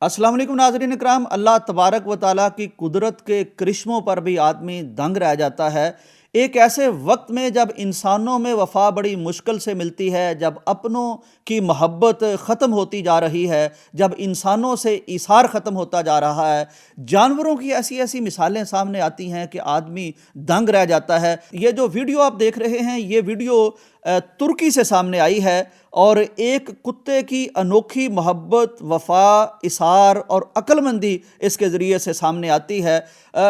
अस्सलाम वालेकुम नाज़रीन इकराम। अल्लाह तबारक व ताला की कुदरत के करिश्मों पर भी आदमी दंग रह जाता है। एक ऐसे वक्त में जब इंसानों में वफ़ा बड़ी मुश्किल से मिलती है, जब अपनों की मोहब्बत ख़त्म होती जा रही है, जब इंसानों से ईसार ख़त्म होता जा रहा है, जानवरों की ऐसी ऐसी मिसालें सामने आती हैं कि आदमी दंग रह जाता है। ये जो वीडियो आप देख रहे हैं, ये वीडियो तुर्की से सामने आई है और एक कुत्ते की अनोखी मोहब्बत, वफ़ा, इसार और अक्लमंदी इसके ज़रिए से सामने आती है।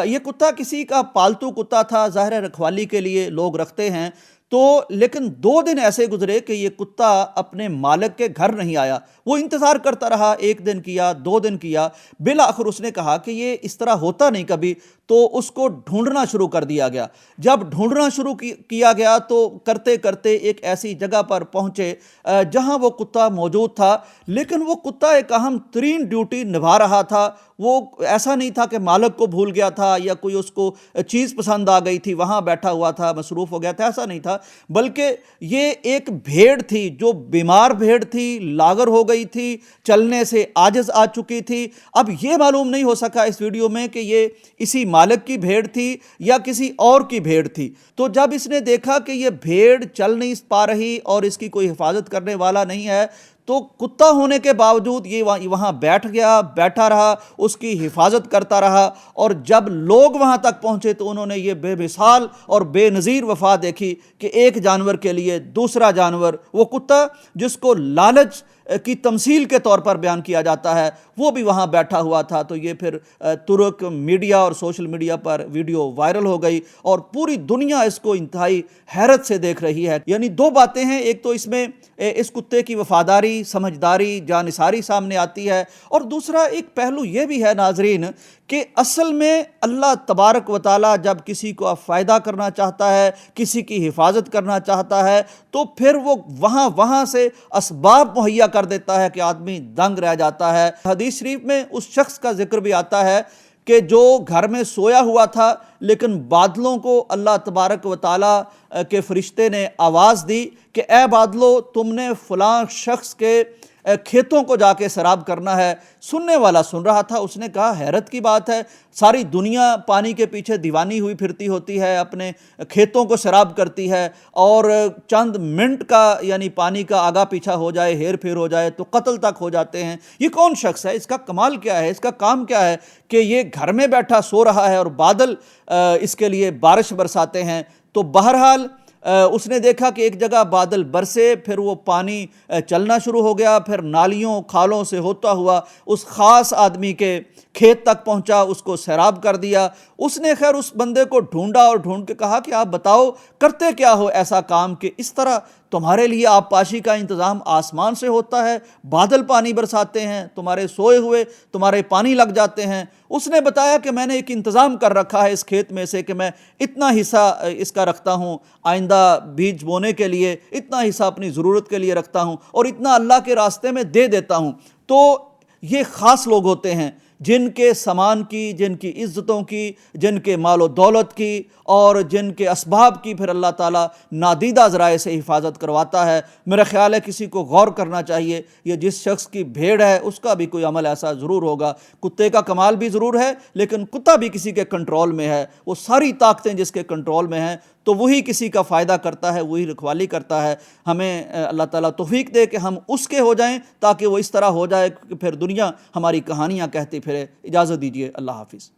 ये कुत्ता किसी का पालतू कुत्ता था, ज़ाहिर है रखवाली के लिए लोग रखते हैं। तो लेकिन 2 दिन ऐसे गुजरे कि ये कुत्ता अपने मालिक के घर नहीं आया। वो इंतज़ार करता रहा, 1 दिन किया, 2 दिन किया, बिल आखिर उसने कहा कि ये इस तरह होता नहीं कभी, तो उसको ढूंढना शुरू कर दिया गया। जब ढूंढना शुरू किया गया तो करते करते एक ऐसी जगह पर पहुंचे जहां वो कुत्ता मौजूद था, लेकिन वो कुत्ता एक अहम तरीन ड्यूटी निभा रहा था। वो ऐसा नहीं था कि मालिक को भूल गया था या कोई उसको चीज़ पसंद आ गई थी, वहाँ बैठा हुआ था, मसरूफ़ हो गया था, ऐसा नहीं था। बल्कि ये एक भेड़ थी जो बीमार भेड़ थी, लागर हो गई थी, चलने से आजिज़ आ चुकी थी। अब ये मालूम नहीं हो सका इस वीडियो में कि ये इसी मालिक की भेड़ थी या किसी और की भेड़ थी। तो जब इसने देखा कि ये भेड़ चल नहीं पा रही और इसकी कोई हिफाजत करने वाला नहीं है, तो कुत्ता होने के बावजूद ये वहाँ बैठ गया, बैठा रहा, उसकी हिफाजत करता रहा। और जब लोग वहाँ तक पहुँचे तो उन्होंने ये बेमिसाल और बेनज़ीर वफ़ा देखी कि एक जानवर के लिए दूसरा जानवर, वो कुत्ता जिसको लालच की तमसील के तौर पर बयान किया जाता है, वो भी वहाँ बैठा हुआ था। तो ये फिर तुर्क मीडिया और सोशल मीडिया पर वीडियो वायरल हो गई और पूरी दुनिया इसको इंतहाई हैरत से देख रही है। यानी 2 बातें हैं, एक तो इसमें इस कुत्ते की वफ़ादारी, समझदारी, जानिसारी सामने आती है, और दूसरा एक पहलू ये भी है नाजरीन कि असल में अल्लाह तबारक व ताला जब किसी को फ़ायदा करना चाहता है, किसी की हिफाजत करना चाहता है, तो फिर वो वहाँ से असबाब मुहैया कर देता है कि आदमी दंग रह जाता है। हदीस शरीफ में उस शख्स का जिक्र भी आता है कि जो घर में सोया हुआ था, लेकिन बादलों को अल्लाह तबारक व ताला के फरिश्ते ने आवाज़ दी कि ए बादलों, तुमने फ़लाँ शख्स के खेतों को जाके सैराब करना है। सुनने वाला सुन रहा था, उसने कहा हैरत की बात है, सारी दुनिया पानी के पीछे दीवानी हुई फिरती होती है, अपने खेतों को सैराब करती है, और चंद मिनट का यानी पानी का आगा पीछा हो जाए, हेर फेर हो जाए तो कत्ल तक हो जाते हैं। ये कौन शख्स है? इसका कमाल क्या है? इसका काम क्या है कि ये घर में बैठा सो रहा है और बादल इसके लिए बारिश बरसाते हैं। तो बहरहाल उसने देखा कि एक जगह बादल बरसे, फिर वो पानी चलना शुरू हो गया, फिर नालियों खालों से होता हुआ उस ख़ास आदमी के खेत तक पहुंचा, उसको सैराब कर दिया। उसने खैर उस बंदे को ढूंढा और ढूंढ के कहा कि आप बताओ करते क्या हो ऐसा काम कि इस तरह तुम्हारे लिए आबपाशी का इंतज़ाम आसमान से होता है, बादल पानी बरसाते हैं, तुम्हारे सोए हुए तुम्हारे पानी लग जाते हैं। उसने बताया कि मैंने एक इंतज़ाम कर रखा है इस खेत में से कि मैं इतना हिस्सा इसका रखता हूँ आइंदा बीज बोने के लिए, इतना हिस्सा अपनी ज़रूरत के लिए रखता हूँ और इतना अल्लाह के रास्ते में दे देता हूँ। तो ये ख़ास लोग होते हैं जिनके सामान की, जिनकी इज़्ज़तों की, जिनके मालो दौलत की और जिनके असबाब की फिर अल्लाह ताला नादीदा ज़राए से हिफाजत करवाता है। मेरा ख़्याल है किसी को गौर करना चाहिए, ये जिस शख्स की भेड़ है उसका भी कोई अमल ऐसा ज़रूर होगा। कुत्ते का कमाल भी ज़रूर है, लेकिन कुत्ता भी किसी के कंट्रोल में है। वो सारी ताकतें जिसके कंट्रोल में हैं तो वही किसी का फ़ायदा करता है, वही रखवाली करता है। हमें अल्लाह ताला तौफ़ीक दे कि हम उसके हो जाएं, ताकि वो इस तरह हो जाए कि फिर दुनिया हमारी कहानियाँ कहती फिरे। इजाज़त दीजिए, अल्लाह हाफ़िज़।